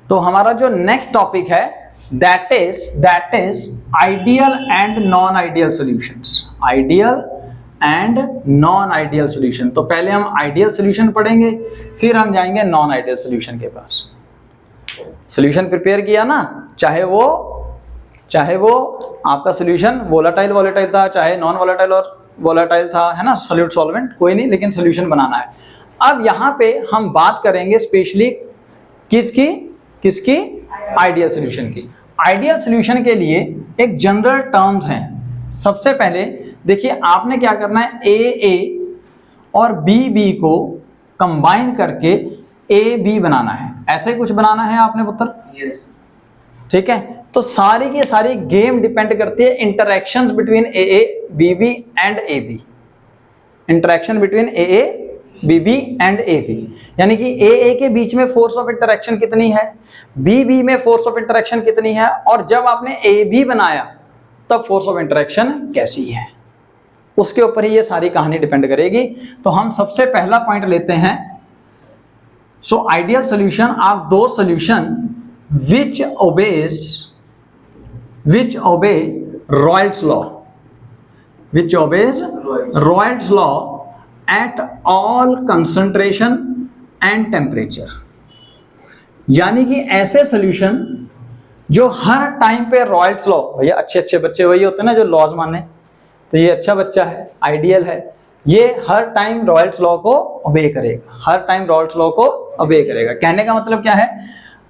तो हमारा जो नेक्स्ट टॉपिक है that is ideal and non ideal solutions. Ideal and non ideal solution. तो पहले हम आइडियल सॉल्यूशन पढ़ेंगे, फिर हम जाएंगे नॉन आइडियल सॉल्यूशन के पास। सॉल्यूशन प्रिपेयर किया ना, चाहे वो आपका सॉल्यूशन वोलेटाइल था, चाहे नॉन वोलेटाइल और वोलेटाइल था, है ना, सॉल्यूट सॉल्वेंट कोई नहीं, लेकिन सॉल्यूशन बनाना है। अब यहाँ पे हम बात करेंगे स्पेशली किसकी आइडियल सॉल्यूशन की। आइडियल सॉल्यूशन के लिए एक जनरल टर्म्स हैं। सबसे पहले देखिए, आपने क्या करना है, ए और बी को कंबाइन करके ए बी बनाना है। ऐसे ही कुछ बनाना है आपने पुत्र? यस। ठीक है, तो सारी की सारी गेम डिपेंड करती है interactions between A B B and A B. Interaction between A B B and A B, यानी कि ए के बीच में फोर्स ऑफ इंटरेक्शन कितनी है, बी में फोर्स ऑफ इंटरेक्शन कितनी है, और जब आपने ए बी बनाया तब फोर्स ऑफ इंटरेक्शन कैसी है, उसके ऊपर ही ये सारी कहानी डिपेंड करेगी। तो हम सबसे पहला पॉइंट लेते हैं। सो आइडियल सॉल्यूशन आर दो solution which obey Raoult's law at all concentration and temperature। यानी कि ऐसे सॉल्यूशन जो हर टाइम पे रॉयल्स लॉ, भैया अच्छे बच्चे वही होते हैं ना जो लॉज माने, तो ये अच्छा बच्चा है, आइडियल है, ये हर टाइम रॉयल्स लॉ को ओबे करेगा, हर टाइम रॉयल्स लॉ को ओबे करेगा। कहने का मतलब क्या है,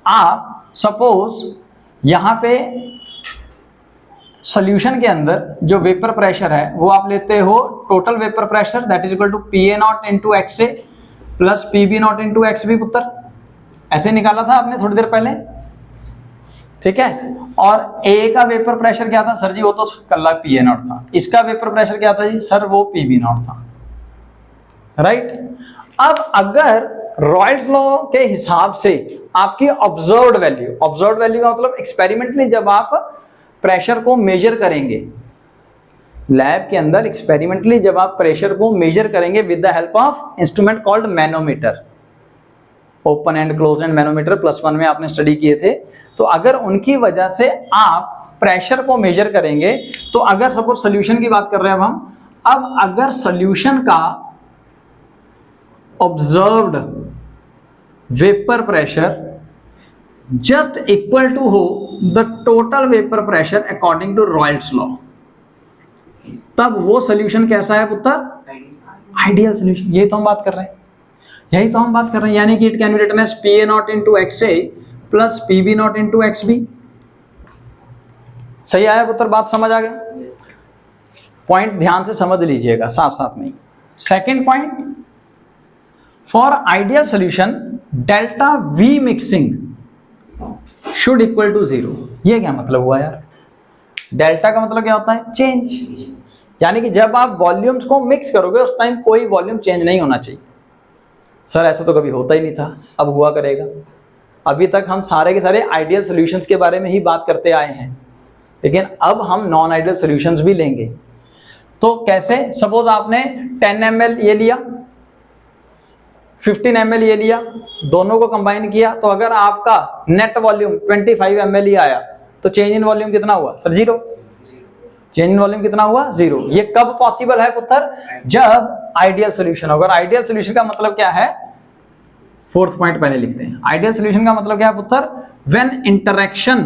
आप सपोज यहां पे सॉल्यूशन के अंदर जो वेपर प्रेशर है वो आप लेते हो total vapour pressure that is equal to PA0 into XA plus PB0 into XB पुत्र, ऐसे निकाला था आपने थोड़ी देर पहले, ठीक है। और A का वेपर प्रेशर क्या था सर जी, वो तो कल्ला PA0 था। इसका वेपर प्रेशर क्या था जी सर, वो PB0 था, राइट। अब अगर रॉयल्स लॉ के हिसाब से आपकी ऑब्जर्व्ड वैल्यू का मतलब एक्सपेरिमेंटली जब आप प्रेशर को मेजर करेंगे, लैब के अंदर एक्सपेरिमेंटली जब आप प्रेशर को मेजर करेंगे with the help of instrument called manometer, open and close and manometer +1 में आपने स्टडी किए थे। तो अगर उनकी वजह से आप प्रेशर को मेजर करेंगे, तो अगर सपोज सोल्यूशन की बात कर रहे हैं हम, अब अगर सोल्यूशन का observed vapour pressure just equal to हो the total vapour pressure according to Raoult's law, तब वो सोल्यूशन कैसा है पुत्र, आइडियल सोल्यूशन। यही तो हम बात कर रहे हैं, यानी कि it can be written as PA0 into XA plus PB0 into XB। सही आया पुत्र, बात समझ आ गया? पॉइंट ध्यान से समझ लीजिएगा साथ साथ में। Second point, for ideal solution delta V mixing should equal to 0। ये क्या मतलब हुआ यार, डेल्टा का मतलब क्या होता है, चेंज, यानी कि जब आप वॉल्यूम्स को मिक्स करोगे उस टाइम कोई वॉल्यूम चेंज नहीं होना चाहिए। सर ऐसा तो कभी होता ही नहीं था, अब हुआ करेगा। अभी तक हम सारे के सारे आइडियल सॉल्यूशंस के बारे में ही बात करते आए हैं, लेकिन अब हम नॉन आइडियल सॉल्यूशंस भी लेंगे। तो कैसे, सपोज आपने 10 ml ये लिया, 15 ml ये लिया, दोनों को कंबाइन किया, तो अगर आपका नेट वॉल्यूम 25 ml ही आया तो चेंज इन वॉल्यूम कितना हुआ सर, 0। चेंज इन वॉल्यूम कितना हुआ, 0। ये कब पॉसिबल है पुत्र, जब आइडियल सॉल्यूशन होगा। आइडियल सॉल्यूशन का मतलब क्या है, फोर्थ पॉइंट पहले लिखते हैं। आइडियल सॉल्यूशन का मतलब क्या है पुत्र, when interaction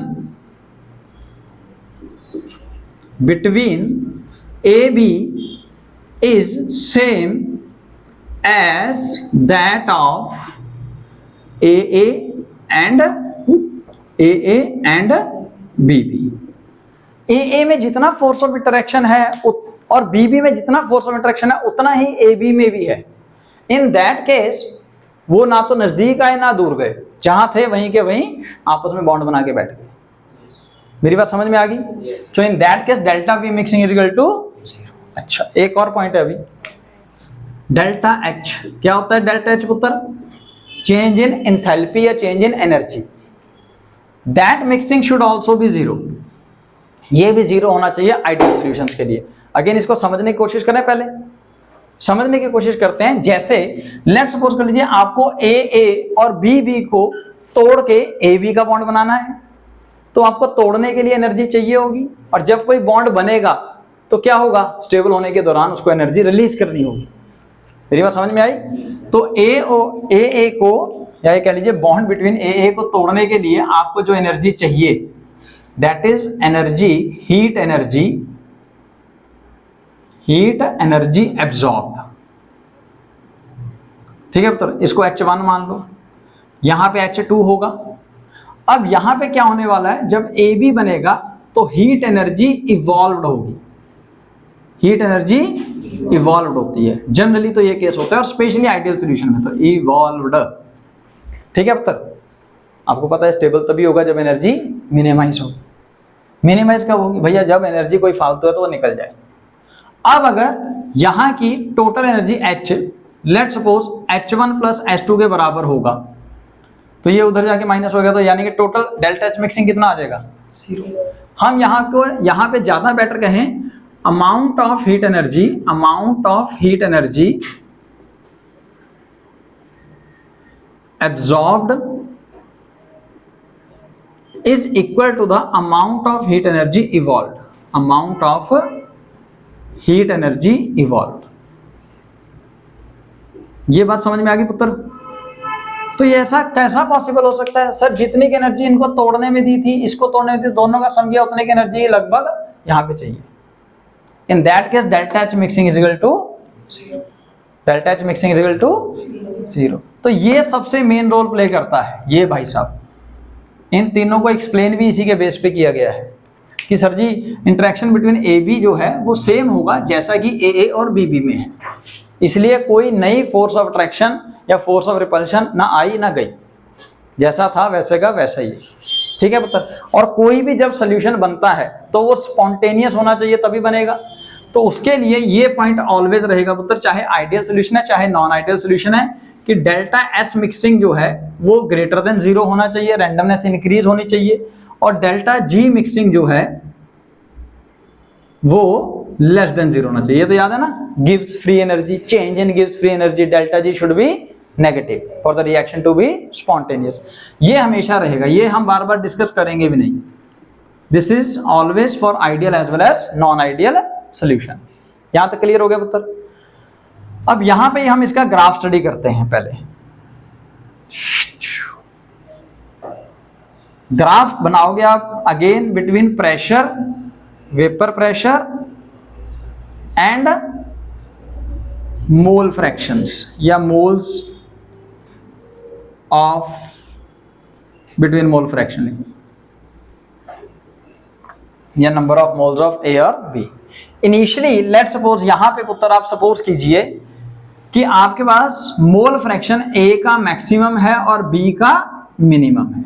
between AB is same as that of AA and BB। AA में जितना फोर्स ऑफ इंटरेक्शन है और BB में जितना फोर्स ऑफ इंटरेक्शन है उतना ही AB में भी है। इन दैट केस वो ना तो नजदीक आए ना दूर गए, जहां थे वहीं के वहीं आपस में बॉन्ड बना के बैठ गए। मेरी बात समझ में आ गई? So in that case delta V mixing is equal to 0। अच्छा, एक और पॉइंट है अभी, डेल्टा H। क्या होता है डेल्टा H पुत्र, चेंज इन एंथैल्पी या change in energy. That mixing should also be 0। ये भी 0 होना चाहिए आइडियल सॉल्यूशंस के लिए। अगेन इसको समझने की कोशिश करें, पहले समझने की कोशिश करते हैं। जैसे लेट्स सपोज कर लीजिए आपको AA और BB को तोड़ के AB का बॉन्ड बनाना है, तो आपको तोड़ने के लिए एनर्जी चाहिए होगी, और जब कोई बॉन्ड बनेगा तो क्या होगा, स्टेबल होने के दौरान उसको एनर्जी रिलीज करनी होगी। मेरी बात समझ में आई? तो ए को, या ये कह लीजिए बॉन्ड बिटवीन ए को तोड़ने के लिए आपको जो एनर्जी चाहिए, that is energy, heat energy absorb. ठीक है, तो इसको H1 मान लो, यहां पे H2 होगा। अब यहां पे क्या होने वाला है, जब AB बनेगा तो हीट एनर्जी इवॉल्व होगी, हीट एनर्जी इवॉल्व होती है जनरली, तो ये केस होता है, और स्पेशली आइडियल सॉल्यूशन में तो इवॉल्व्ड। ठीक है, अब तक आपको पता है स्टेबल तभी होगा जब एनर्जी मिनिमाइज होगी। मिनिमाइज कब होगी भैया, जब एनर्जी कोई फालतू है तो वो निकल जाए। अब अगर यहां की total energy H, let suppose H1 plus H2 के बराबर होगा, तो ये उधर जाके माइनस हो गया, तो यानी कि टोटल डेल्टा H मिक्सिंग कितना आ जाएगा, 0। हम यहाँ पे ज्यादा बेटर कहें, amount of heat energy absorbed is equal to the amount of heat energy evolved, amount of heat energy evolved. ये बात समझ में आ गई पुत्र? तो ये ऐसा कैसा पॉसिबल हो सकता है सर, जितनी की एनर्जी इनको तोड़ने में दी थी, इसको तोड़ने में दी, दोनों का सम किया उतने की एनर्जी लगभग यहां पे चाहिए। In that case delta H mixing is equal to 0, delta H mixing is equal to 0। तो ये सबसे मेन रोल प्ले करता है ये भाई साहब। इन तीनों को एक्सप्लेन भी इसी के बेस पे किया गया है कि सर जी इंटरेक्शन बिटवीन AB जो है वो सेम होगा जैसा कि AA और BB में है, इसलिए कोई नई फोर्स ऑफ अट्रैक्शन या फोर्स ऑफ रिपल्शन ना आई ना गई, जैसा था वैसे का वैसा ही। ठीक है पुत्र? और कोई भी जब सोल्यूशन बनता है तो वो स्पॉन्टेनियस होना चाहिए तभी बनेगा, तो उसके लिए ये पॉइंट ऑलवेज रहेगा पुत्र, चाहे आइडियल सोल्यूशन है चाहे नॉन आइडियल सोल्यूशन है, कि डेल्टा S मिक्सिंग जो है वो ग्रेटर देन 0 होना चाहिए, रैंडमनेस इंक्रीज होनी चाहिए, और डेल्टा G मिक्सिंग जो है वो लेस देन 0 होना चाहिए। तो याद है ना, गिव्स फ्री एनर्जी, चेंज इन गिव्स free energy, delta G should be negative for the reaction to be spontaneous. ये हमेशा रहेगा, ये हम बार बार डिस्कस करेंगे भी नहीं। This is always for ideal as well as non ideal solution. यहां तक क्लियर हो गया पुत्र? अब यहां पे हम इसका ग्राफ स्टडी करते हैं। पहले ग्राफ बनाओगे आप again between pressure, vapour pressure and mole fractions या moles of between mole fraction या number of moles of A और B। इनिशियली लेट सपोज यहां पे पुत्र आप सपोज कीजिए कि आपके पास मोल फ्रैक्शन A का मैक्सिमम है और B का मिनिमम है।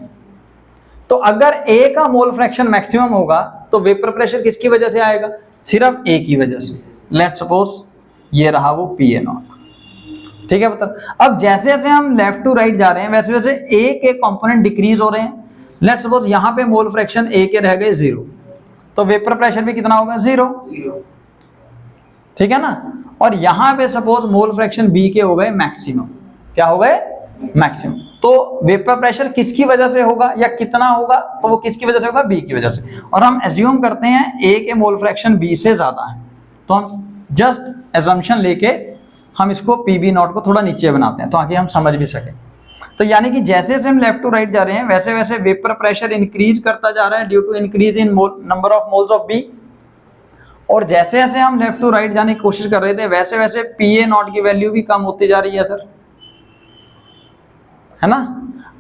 तो अगर A का मोल फ्रैक्शन मैक्सिमम होगा तो वेपर प्रेशर किसकी वजह से आएगा, सिर्फ A की वजह से। लेट सपोज ये रहा वो PA0। ठीक है पुत्र? अब जैसे जैसे हम लेफ्ट टू राइट जा रहे हैं वैसे वैसे A के कंपोनेंट डिक्रीज हो रहे हैं। लेट सपोज यहां पे मोल फ्रैक्शन A के रह गए 0, तो वेपर प्रेशर भी कितना होगा, 0। ठीक है ना? और यहां पे सपोज मोल फ्रैक्शन B के हो गए मैक्सिमम। क्या हो गए? मैक्सिमम। तो वेपर प्रेशर किसकी वजह से होगा या कितना होगा, तो वो किसकी वजह से होगा, B की वजह से। और हम एज्यूम करते हैं A के मोल फ्रैक्शन B से ज्यादा है, तो हम जस्ट एजम्पशन लेके हम इसको PB0 को थोड़ा नीचे बनाते हैं ताकि हम समझ भी सकें। तो यानी कि जैसे जैसे हम लेफ्ट टू राइट जा रहे हैं वैसे वैसे वेपर प्रेशर इंक्रीज करता जा रहा है due to increase in number of moles of B। और जैसे जैसे हम लेफ्ट टू राइट जाने की कोशिश कर रहे थे वैसे वैसे PA0 की वैल्यू भी कम होती जा रही है सर, है ना?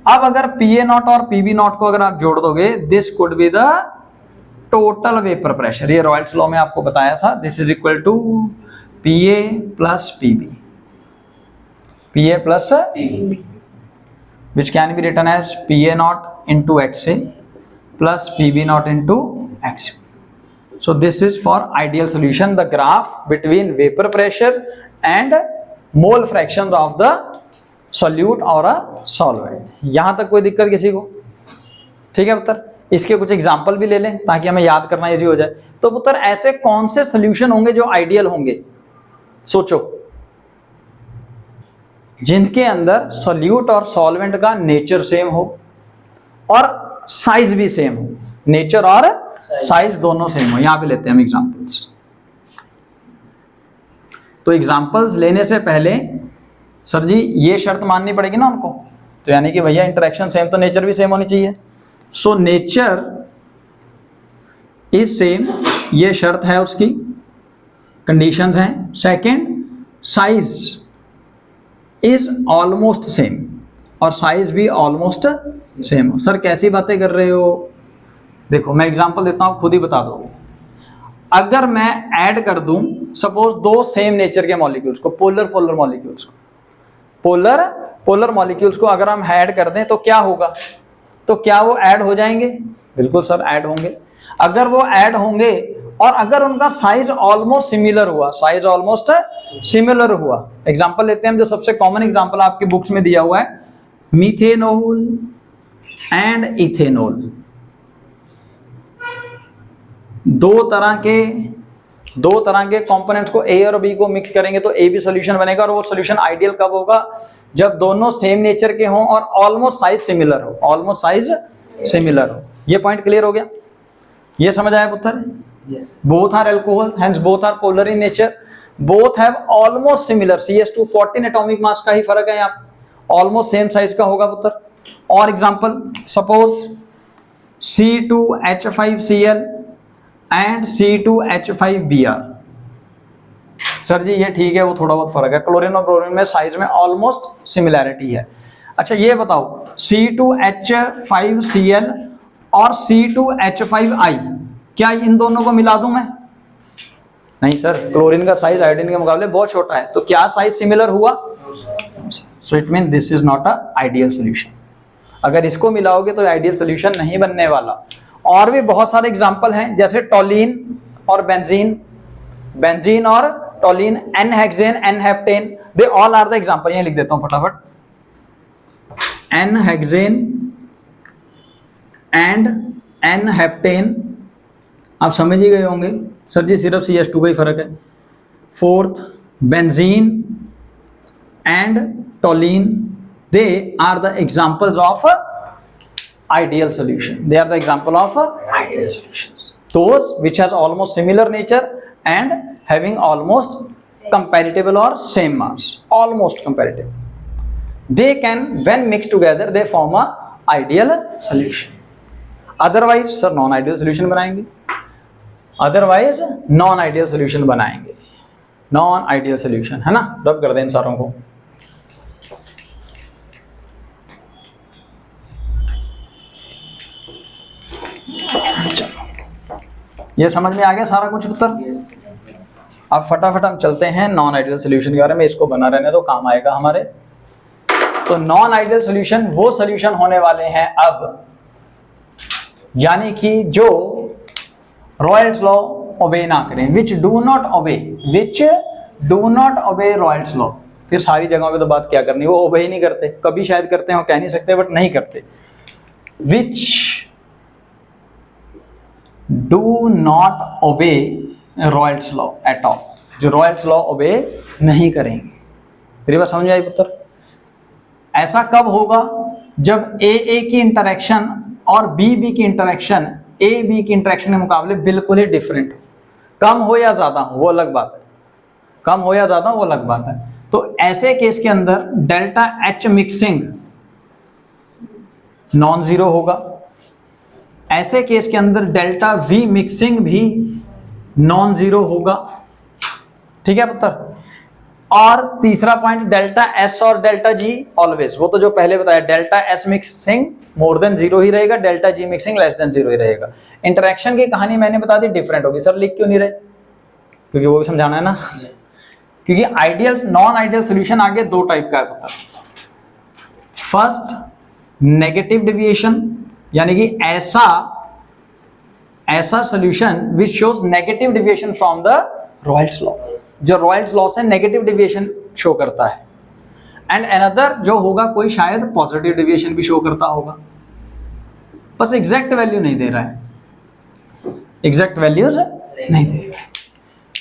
अब अगर PA0 और PB0 को अगर आप जोड़ दोगे, this could be the total vapour pressure. ये रॉयल्स लॉ में आपको बताया था, this is equal to PA plus PB, PA plus PB, which can be written as PA0 into XA plus PB0 into XA. So this is for ideal solution, the graph between vapor pressure and mole fraction of the solute or a solvent. यहां तक कोई दिक्कत किसी को? ठीक है पुत्र? इसके कुछ एग्जाम्पल भी ले लें ताकि हमें याद करना इजी हो जाए। तो पुत्र ऐसे कौन से सोल्यूशन होंगे जो आइडियल होंगे, सोचो, जिनके अंदर सॉल्यूट और सॉल्वेंट का नेचर सेम हो। और साइज भी सेम हो, नेचर और साइज दोनों सेम हो। यहां पे लेते हैं हम एग्जांपल्स। तो एग्जांपल्स लेने से पहले सर जी ये शर्त माननी पड़ेगी ना उनको, तो यानी कि भैया इंटरेक्शन सेम तो नेचर भी सेम होनी चाहिए। सो नेचर इज सेम, ये शर्त है उसकी, कंडीशंस हैं। Second, size is almost same, और साइज भी ऑलमोस्ट सेम। सर कैसी बातें कर रहे हो? देखो मैं एग्जांपल देता हूं, खुद ही बता दोगे। अगर मैं ऐड कर दूं सपोज दो सेम नेचर के मॉलिक्यूल्स को, पोलर मॉलिक्यूल्स को, पोलर मॉलिक्यूल्स को अगर हम ऐड कर दें तो क्या होगा? तो क्या वो ऐड हो जाएंगे? बिल्कुल सर ऐड होंगे। अगर वो ऐड होंगे और अगर उनका साइज ऑलमोस्ट सिमिलर हुआ, साइज ऑलमोस्ट सिमिलर हुआ, एग्जांपल लेते हैं हम, जो सबसे कॉमन एग्जांपल आपकी बुक्स में दिया हुआ है, मीथेनॉल एंड इथेनॉल। दो तरह के कंपोनेंट्स को ए और बी को मिक्स करेंगे तो ए बी सॉल्यूशन बनेगा। और वो सॉल्यूशन आइडियल कब होगा? जब दोनों सेम नेचर के हों और ऑलमोस्ट साइज सिमिलर हो, ऑलमोस्ट साइज सिमिलर हो। ये पॉइंट क्लियर हो गया? ये समझ आया पुत्र? Yes. Both are alcohols, hence both are polar in nature. Both have almost similar CS2 14 atomic mass का ही फर्क है यहाँ, ऑलमोस्ट सेम साइज का होगा पुत्र। और एग्जांपल सपोज C2H5Cl एंड C2H5Br। सर जी ये ठीक है, वो थोड़ा बहुत फर्क है, क्लोरीन और ब्रोमीन में साइज में ऑलमोस्ट सिमिलैरिटी है। अच्छा ये बताओ C2H5Cl और C2H5I, क्या इन दोनों को मिला दूं मैं? नहीं सर, क्लोरीन का साइज आयोडीन के मुकाबले बहुत छोटा है, तो क्या साइज सिमिलर हुआ? So it mean this is not a ideal solution. अगर इसको मिलाओगे तो आइडियल सॉल्यूशन नहीं बनने वाला। और भी बहुत सारे एग्जांपल हैं, जैसे टोलीन और बेंजीन, बेंजीन और toluene, n hexane, n heptane, they all are the example. ये लिख देता हूं फटाफट, n hexane and n heptane, आप समझ ही गए होंगे सर जी, सिर्फ CS2 का ही फर्क है। Fourth, benzene and toluene, they are the examples of ideal solution. They are the example of ideal solutions. Those which has almost similar nature and having almost comparable or same mass, almost comparative. They can, when mixed together, they form a ideal solution. Otherwise, sir, non-ideal solution बनाएंगे। Otherwise, non-ideal solution बनाएंगे। Non-ideal solution है ना? रब कर दें इन सारों को। ये समझ में आ गया सारा कुछ उत्तर? अब फटाफट हम चलते हैं नॉन आइडियल सोल्यूशन के बारे में। इसको बना रहने तो काम आएगा हमारे। तो नॉन आइडियल सोल्यूशन वो सोल्यूशन होने वाले हैं अब, यानी कि जो रॉयल्स लॉ ओबे ना करें, which do not obey Royals law. फिर सारी जगहों पे तो बात क्या करनी, वो ओबे ही नहीं करते, कभी शायद करते हो कह नहीं सकते, बट नहीं करते। Which do not obey Royals law at all, जो रॉयल्स लॉ ओबे नहीं करेंगे। मेरी बात समझ आई पुत्र? ऐसा कब होगा? जब ए की इंटरेक्शन और बी की इंटरेक्शन ए बी की इंटरेक्शन के मुकाबले बिल्कुल ही डिफरेंट, कम हो या ज्यादा हो वो अलग बात है, कम हो या ज्यादा वो अलग बात है। तो ऐसे केस के अंदर delta H mixing non zero होगा, ऐसे केस के अंदर डेल्टा वी मिक्सिंग भी नॉन जीरो होगा। ठीक है पुत्र? और तीसरा पॉइंट, डेल्टा एस और डेल्टा जी ऑलवेज, वो तो जो पहले बताया, delta S mixing more than zero ही रहेगा, delta G mixing less than zero ही रहेगा। इंटरेक्शन की कहानी मैंने बता दी डिफरेंट होगी। सर लिख क्यों नहीं रहे? क्योंकि वो भी समझाना है ना, क्योंकि आइडियल नॉन आइडियल सोल्यूशन आगे दो टाइप का है। फर्स्ट, नेगेटिव डेविएशन, यानी कि ऐसा solution which shows negative deviation from the Raoult's law, जो रॉयल्स लॉ से नेगेटिव डेविएशन शो करता है। एंड अनदर जो होगा कोई शायद पॉजिटिव डेविएशन भी शो करता होगा, बस एग्जैक्ट वैल्यू नहीं दे रहा है, एग्जैक्ट वैल्यूज नहीं दे रहा है।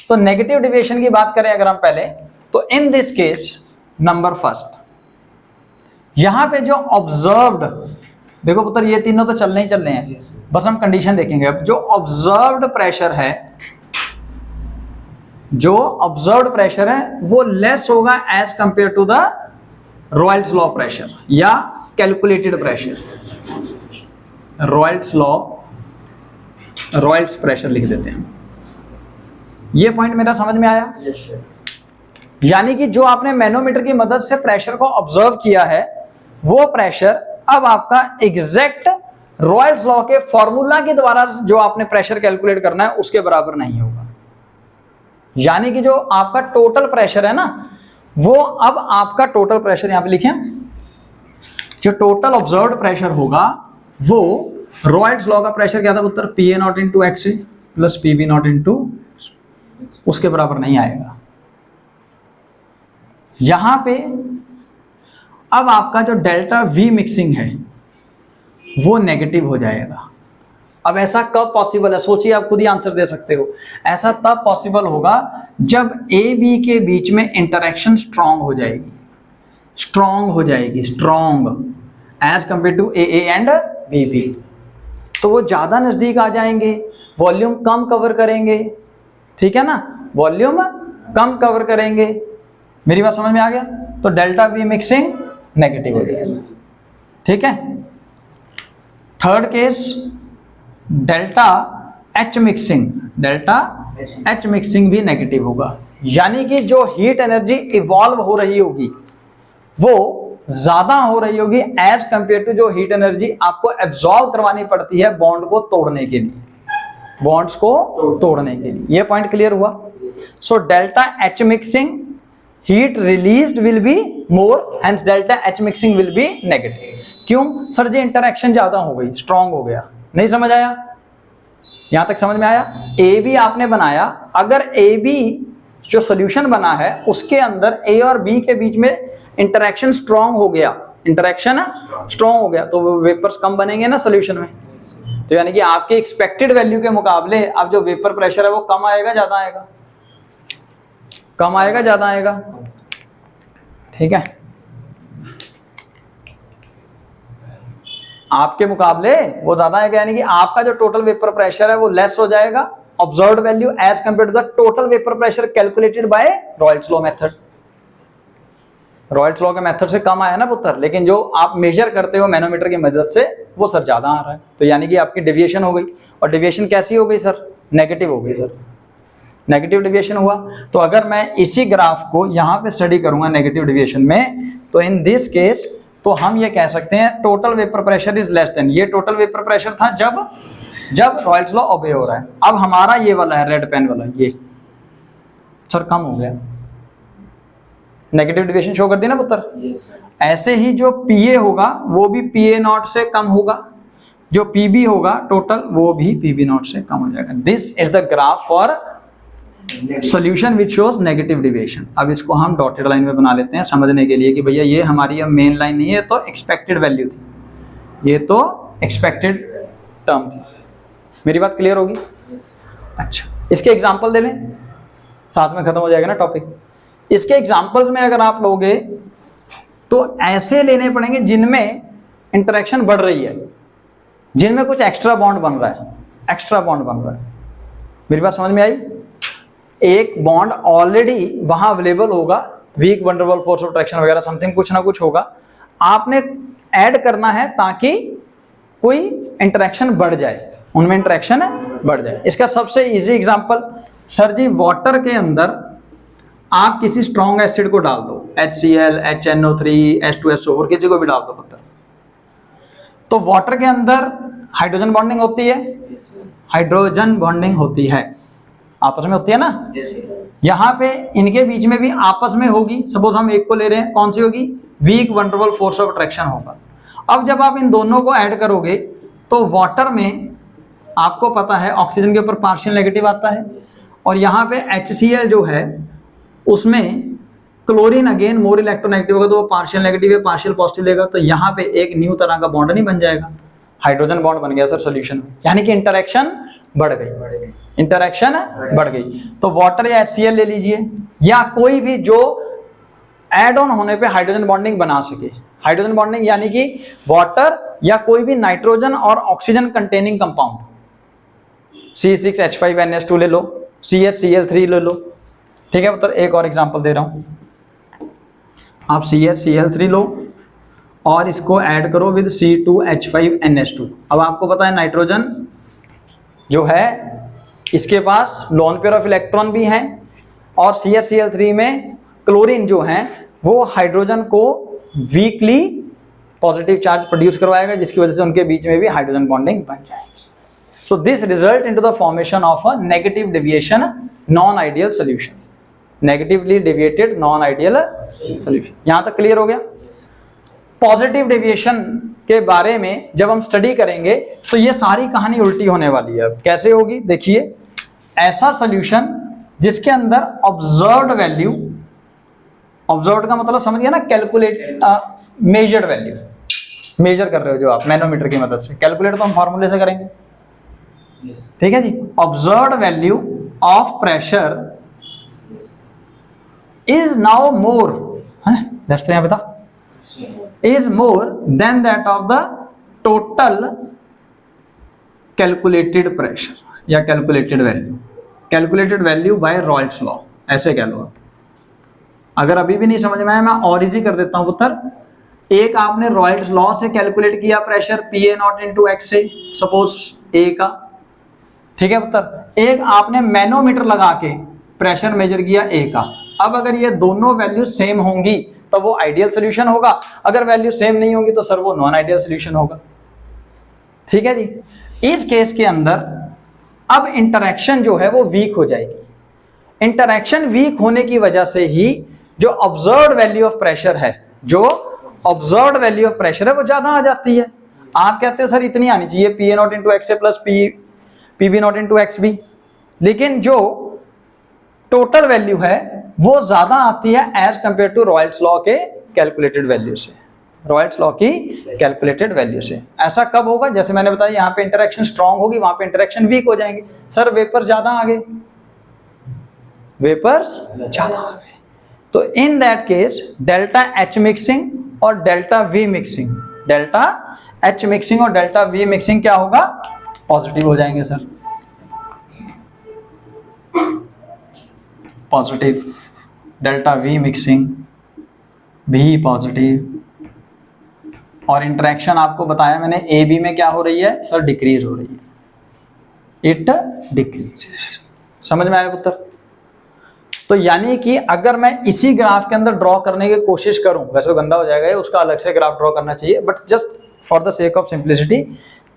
तो नेगेटिव डेविएशन की बात करें अगर हम पहले, तो in this case number first, यहां पे जो ऑब्जर्व्ड देखो पुत्र ये तीनों तो चलने ही चल रहे हैं, बस हम कंडीशन देखेंगे। अब जो ऑब्जर्व्ड प्रेशर है, जो ऑब्जर्व्ड प्रेशर है वो लेस होगा as compare to the Raoult's law pressure या calculated pressure. Raoult's law, Raoult's pressure लिख देते हैं। ये पॉइंट मेरा समझ में आया? Yes sir. यानी कि जो आपने मैनोमीटर की मदद से प्रेशर को ऑब्जर्व किया है, वो प्रेशर अब आपका एग्जैक्ट रॉयल्स लॉ के फॉर्मूला के द्वारा जो आपने प्रेशर कैलकुलेट करना है उसके बराबर नहीं होगा। यानी कि जो आपका टोटल प्रेशर है ना, वो अब आपका टोटल प्रेशर यहां पे लिखें, जो टोटल ऑब्जर्व्ड प्रेशर होगा वो रॉयल्स लॉ का प्रेशर क्या था पुत्र? PA not into x plus PB not into, उसके बराबर नहीं आएगा। यहां पे अब आपका जो डेल्टा V मिक्सिंग है वो नेगेटिव हो जाएगा। अब ऐसा कब पॉसिबल है? सोचिए, आप खुद ही आंसर दे सकते हो। ऐसा तब पॉसिबल होगा जब A B के बीच में इंटरेक्शन स्ट्रांग हो जाएगी, स्ट्रांग हो जाएगी, strong as compare to AA and BB। तो वो ज्यादा नजदीक आ जाएंगे, वॉल्यूम कम कवर करेंगे, ठीक है ना, वॉल्यूम कम कवर करेंगे। मेरी बात समझ में आ गया? तो डेल्टा V मिक्सिंग नेगेटिव हो जाएगा, ठीक है। Third case, delta H mixing, delta H mixing भी नेगेटिव होगा। यानी कि जो हीट एनर्जी इवॉल्व हो रही होगी वो ज्यादा हो रही होगी एज कंपेयर टू जो हीट एनर्जी आपको एब्जॉर्ब करवानी पड़ती है बॉन्ड को तोड़ने के लिए, बॉन्ड्स को तोड़ने के लिए। ये पॉइंट क्लियर हुआ? So delta H mixing heat released will be more, hence delta H mixing will be negative. क्यों सर जी? इंटरेक्शन ज्यादा हो गई, स्ट्रांग हो गया। नहीं समझ आया? यहां तक समझ में आया? AB आपने बनाया, अगर AB जो सोल्यूशन बना है उसके अंदर A और B के बीच में इंटरेक्शन स्ट्रांग हो गया, इंटरेक्शन स्ट्रांग हो गया, तो वो वेपर्स कम बनेंगे ना सोल्यूशन में। तो यानी कि आपके एक्सपेक्टेड वैल्यू के मुकाबले अब जो वेपर प्रेशर है वो कम आएगा, ज्यादा आएगा? कम आएगा, ज्यादा आएगा? ठीक है, आपके मुकाबले वो ज्यादा आएगा। यानी कि आपका जो टोटल वेपर प्रेशर है वो लेस हो जाएगा, observed value as compare to the total vapour pressure calculated by Raoult's law method. Raoult's law के मेथड से कम आया ना पुत्र, लेकिन जो आप मेजर करते हो मैनोमीटर की मदद से वो सर ज्यादा आ रहा है। तो यानी कि आपकी डेविएशन हो गई, और डेविएशन कैसी हो गई सर? नेगेटिव हो गई सर, नेगेटिव डेविएशन हुआ। तो अगर मैं इसी ग्राफ को यहाँ पे स्टडी करूंगा नेगेटिव डेविएशन में, तो इन दिस केस तो हम ये कह सकते हैं total vapour pressure is less than. ये टोटल वेपर प्रेशर था जब रॉयल्स लॉ ओबे हो रहा है। अब हमारा ये वाला है रेड पेन वाला, ये सर कम हो गया, नेगेटिव डेविएशन शो कर दी ना पुत्र। ऐसे ही जो PA होगा वो भी PA नॉट से कम होगा, जो PB होगा टोटल वो भी PB नॉट से कम हो जाएगा। This is the graph for solution which shows negative deviation. अब इसको हम डॉटेड लाइन में बना लेते हैं समझने के लिए कि भैया ये हमारी अब मेन लाइन नहीं है, तो एक्सपेक्टेड वैल्यू थी, ये तो एक्सपेक्टेड टर्म थी। मेरी बात क्लियर होगी? अच्छा, इसके एग्जांपल दे लें, साथ में खत्म हो जाएगा ना टॉपिक। इसके एग्जांपल्स में अगर आप लोगे तो ऐसे लेने पड़ेंगे जिनमें इंटरेक्शन बढ़ रही है, जिनमें कुछ एक्स्ट्रा बॉन्ड बन रहा है, एक्स्ट्रा बॉन्ड बन रहा है। मेरी बात समझ में आई? एक बॉन्ड ऑलरेडी वहां अवेलेबल होगा, weak van der Waals force of attraction वगैरह समथिंग कुछ ना कुछ होगा, आपने ऐड करना है ताकि कोई इंटरेक्शन बढ़ जाए, उनमें इंटरेक्शन बढ़ जाए। इसका सबसे इजी एग्जांपल, सर जी वाटर के अंदर आप किसी स्ट्रॉन्ग एसिड को डाल दो, HCl, HNO3, H2SO4, किसी को भी डाल दो पुत्र, तो वाटर के अंदर हाइड्रोजन बॉन्डिंग होती है, हाइड्रोजन बॉन्डिंग होती है, आपस में होती है ना। यहाँ पे इनके बीच में भी आपस में होगी। सपोज हम एक को ले रहे हैं, कौन सी होगी? Weak van der Waals force of attraction होगा। अब जब आप इन दोनों को ऐड करोगे तो वाटर में आपको पता है ऑक्सीजन के ऊपर पार्शियल नेगेटिव आता है, और यहाँ पे HCl जो है उसमें क्लोरीन अगेन मोर इलेक्ट्रोनेगेटिव होगा, तो वो पार्शियल नेगेटिव है, पार्शियल पॉजिटिव लेगा, तो यहाँ पे एक न्यू तरह का बॉन्ड नहीं बन जाएगा, हाइड्रोजन बॉन्ड बन गया सर सोल्यूशन में। यानी कि इंटरेक्शन बढ़ गई, इंटरेक्शन बढ़ गई। तो वाटर या HCl ले लीजिए, या कोई भी जो एड ऑन होने पे हाइड्रोजन बॉन्डिंग बना सके, हाइड्रोजन बॉन्डिंग यानी कि वाटर या कोई भी नाइट्रोजन और ऑक्सीजन कंटेनिंग कंपाउंड, C6H5NH2 ले लो, CHCl3 ले लो। ठीक है पुत्र, एक और एग्जांपल दे रहा हूं, आप CHCl3 लो और इसको ऐड करो विद C2H5NH2। अब आपको पता है नाइट्रोजन जो है इसके पास लोन पेयर ऑफ इलेक्ट्रॉन भी हैं, और CHCl3 में क्लोरीन जो है वो हाइड्रोजन को वीकली पॉजिटिव चार्ज प्रोड्यूस करवाएगा, जिसकी वजह से उनके बीच में भी हाइड्रोजन बॉन्डिंग बन जाएगी। So this result into the formation of a negative deviation non ideal solution, negatively deviated non ideal solution. यहां तक क्लियर हो गया? पॉजिटिव डेविएशन के बारे में जब हम स्टडी करेंगे तो ये सारी कहानी उल्टी होने वाली है। कैसे होगी देखिए, ऐसा सॉल्यूशन जिसके अंदर ऑब्जर्व्ड वैल्यू, ऑब्जर्व्ड का मतलब समझ गया ना, कैलकुलेट मेजर्ड वैल्यू, मेजर कर रहे हो जो आप मैनोमीटर की मदद से, कैलकुलेट तो हम फॉर्मूले से करेंगे। ठीक है जी, observed value of pressure is now more, that's यहां बता, is more than that of the total calculated pressure या calculated value by Raoult's law, ऐसे कह लो। अगर अभी भी नहीं समझ में आया मैं और इजी कर देता हूं पुत्र। एक आपने रॉयल्स लॉ से कैलकुलेट किया प्रेशर PA0 into x से, सपोज A का, ठीक है पुत्र। एक आपने मैनोमीटर लगा के प्रेशर मेजर किया A का। अब अगर ये दोनों वैल्यू सेम होंगी तो वो आइडियल सॉल्यूशन होगा, अगर वैल्यू सेम नहीं होगी तो सर वो नॉन आइडियल सॉल्यूशन होगा। ठीक है जी। इस केस के अंदर अब इंटरेक्शन जो है वो वीक हो जाएगी। इंटरेक्शन वीक होने की वजह से ही जो ऑब्जर्व्ड वैल्यू ऑफ प्रेशर है, जो ऑब्जर्व्ड वैल्यू ऑफ प्रेशर है वो ज्यादा आ जाती है। आप कहते हो सर इतनी आनी चाहिए PA0 into XA plus PB0 into XB, लेकिन जो टोटल वैल्यू है वो ज्यादा आती है as compare to Raoult's law के कैलकुलेटेड वैल्यू से, रॉयल्स लॉ की कैलकुलेटेड वैल्यू से। ऐसा कब होगा? जैसे मैंने बताया, यहाँ पे इंटरेक्शन स्ट्रांग होगी, वहां पे इंटरेक्शन वीक हो जाएंगे। सर वेपर ज्यादा आ गए, वेपर्स ज्यादा आ गए, तो in that case delta H mixing और delta V mixing, delta H mixing और डेल्टा V मिक्सिंग क्या होगा? पॉजिटिव हो जाएंगे sir, positive. Delta V mixing भी पॉजिटिव, और इंटरेक्शन आपको बताया मैंने AB में क्या हो रही है सर? डिक्रीज हो रही है, इट डिक्रीजेस। समझ में आया पुत्र? तो यानी कि अगर मैं इसी ग्राफ के अंदर ड्रॉ करने की कोशिश करूं, वैसे गंदा हो जाएगा ये, उसका अलग से ग्राफ ड्रॉ करना चाहिए, but just for the sake of simplicity,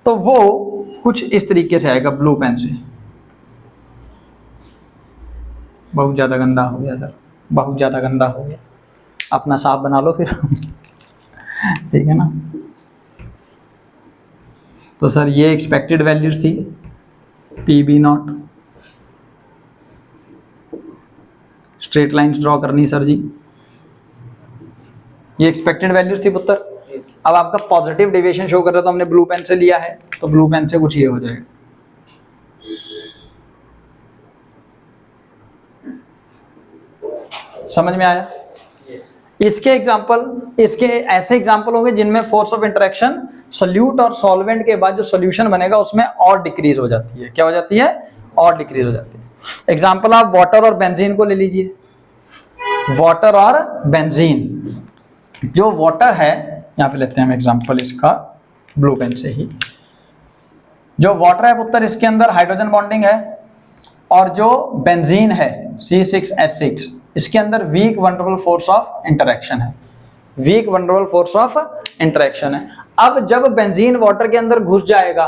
तो वो कुछ इस तरीके से आएगा ब्लू पेन से। बहुत ज्यादा गंदा हो गया सर, बहुत ज्यादा गंदा हो गया, अपना साफ बना लो फिर ठीक है ना। तो सर ये एक्सपेक्टेड वैल्यूज थी PB0, स्ट्रेट लाइंस ड्रॉ करनी सर जी, ये एक्सपेक्टेड वैल्यूज थी पुत्र। अब आपका पॉजिटिव डेविएशन शो कर रहा था, हमने ब्लू पेन से लिया है, तो ब्लू पेन से कुछ ये हो जाएगा। समझ में आया? इसके एग्जाम्पल, इसके ऐसे एग्जाम्पल होंगे जिनमें फोर्स ऑफ इंटरेक्शन सोल्यूट और सॉल्वेंट के बाद जो सोल्यूशन बनेगा उसमें और डिक्रीज हो जाती है। क्या हो जाती है? और डिक्रीज हो जाती है। एग्जाम्पल आप वाटर और बेंजीन को ले लीजिए। वाटर और बेंजीन, जो वाटर है, यहाँ पे लेते हैं हम एग्जाम्पल इसका ब्लू पेन से ही। जो वाटर है पुत्र, इसके अंदर हाइड्रोजन बॉन्डिंग है, और जो बेंजीन है C6H6, इसके अंदर weak wonderful force of interaction है, weak wonderful force of interaction है। अब जब बेंजीन वाटर के अंदर घुस जाएगा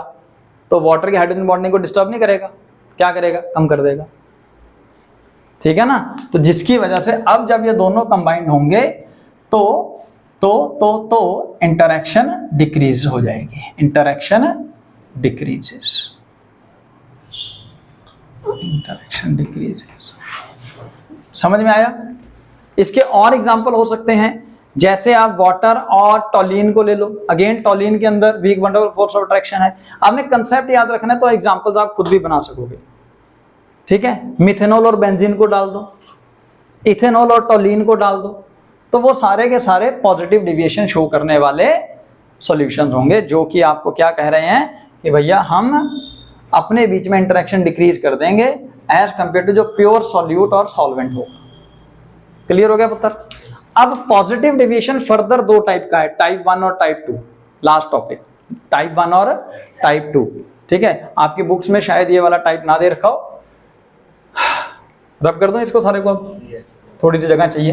तो वाटर की हाइड्रोजन बॉन्डिंग को डिस्टर्ब नहीं करेगा, क्या करेगा? कम कर देगा। ठीक है ना। तो जिसकी वजह से अब जब ये दोनों कंबाइंड होंगे तो इंटरेक्शन डिक्रीज हो जाएगी, इंटरेक्शन डिक्रीजेस, इंटरेक्शन डिक्रीजेस। समझ में आया? इसके और एग्जांपल हो सकते हैं, जैसे आप वाटर और टॉलिन को ले लो। अगेन टॉलिन के अंदर weak wonderful force of attraction है। आपने कंसेप्ट याद रखना है, तो एग्जांपल्स आप खुद भी बना सकोगे। ठीक है, मिथेनॉल और बेंजीन को डाल दो, इथेनॉल और टॉलिन को डाल दो, तो वो सारे के सारे पॉजिटिव डिविएशन शो करने वाले सॉल्यूशंस होंगे, जो कि आपको क्या कह रहे हैं कि भैया हम अपने बीच में इंटरेक्शन डिक्रीज कर देंगे एज कंपेयर टू जो प्योर सॉल्यूट और सॉल्वेंट हो। क्लियर हो गया पुत्र? अब पॉजिटिव डिविएशन फर्दर दो टाइप का है, टाइप 1 और टाइप 2। लास्ट टॉपिक टाइप 1 और टाइप 2। ठीक है, आपकी बुक्स में शायद ये वाला टाइप ना दे रखा हो, रब कर दो इसको सारे को, थोड़ी सी जगह चाहिए।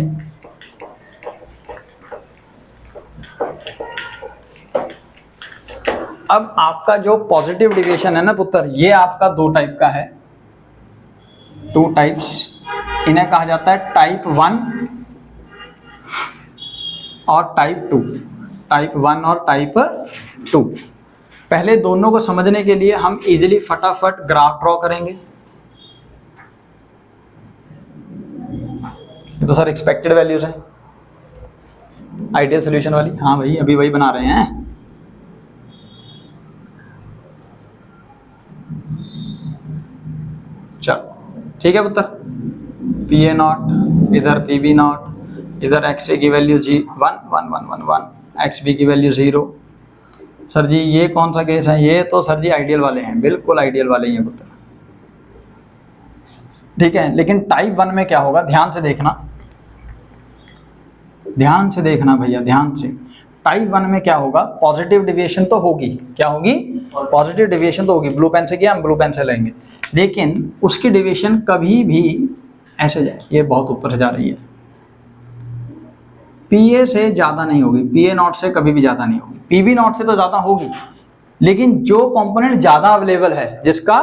अब आपका जो पॉजिटिव डिविएशन है ना पुत्र, ये आपका दो टाइप का है, 2 टाइप्स। इन्हें कहा जाता है टाइप 1 और टाइप 2। टाइप 1 और टाइप 2। पहले दोनों को समझने के लिए हम इजीली फटाफट ग्राफ ड्रॉ करेंगे। ये तो सर एक्सपेक्टेड वैल्यूज है, आइडियल सॉल्यूशन वाली। हाँ भाई, अभी वही बना रहे हैं। चलो ठीक है पुत्र, PA0 इधर PB0, इधर XA की वैल्यू 1 1 1 1 1, XB की वैल्यू 0। सर जी ये कौन सा केस है? ये तो सर जी आइडियल वाले हैं, बिल्कुल आइडियल वाले ही हैं पुत्र। ठीक है, लेकिन टाइप 1 में क्या होगा, ध्यान से देखना, ध्यान से देखना भैया, ध्यान से। टाइप 1 में क्या होगा, पॉजिटिव डिविएशन तो होगी। क्या होगी? पॉजिटिव डिविएशन तो होगी। ब्लू पेन से किया, हम ब्लू पेन से लेंगे, लेकिन उसकी डिविएशन कभी भी ऐसे जाए, ये बहुत ऊपर से जा रही है, PA से ज़्यादा नहीं होगी, PA0 से कभी भी ज़्यादा नहीं होगी, PB0 से तो ज़्यादा होगी। लेकिन जो कंपोनेंट ज़्यादा अवेलेबल है, जिसका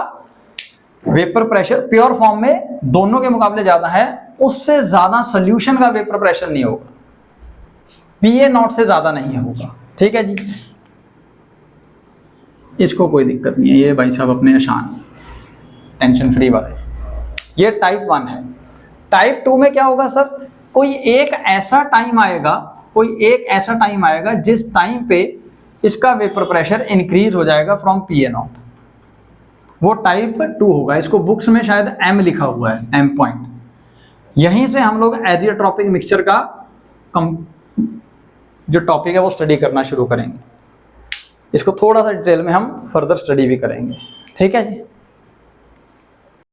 वेपर प्रेशर प्योर फॉर्म में दोनों के मुकाबले ज़्यादा है, उससे ज़्यादा सोल्यूशन का वेपर प्रेशर नहीं होगा, PA0 से ज़्यादा नहीं होगा। ठीक है जी, इसको कोई दिक्कत नहीं है, ये भाई साहब अपने शान, टेंशन फ्री वाले। ये टाइप 1 है। टाइप 2 में क्या होगा सर, कोई एक ऐसा टाइम आएगा जिस टाइम पे इसका वेपर प्रेशर इंक्रीज हो जाएगा फ्रॉम PA0, वो टाइप 2 होगा। इसको बुक्स में शायद M लिखा हुआ है, M पॉइंट। यहीं से हम लोग एजियोट्रॉपिक मिक्सचर का जो टॉपिक है वो स्टडी करना शुरू करेंगे। इसको थोड़ा सा डिटेल में हम फर्दर स्टडी भी करेंगे। ठीक है जी।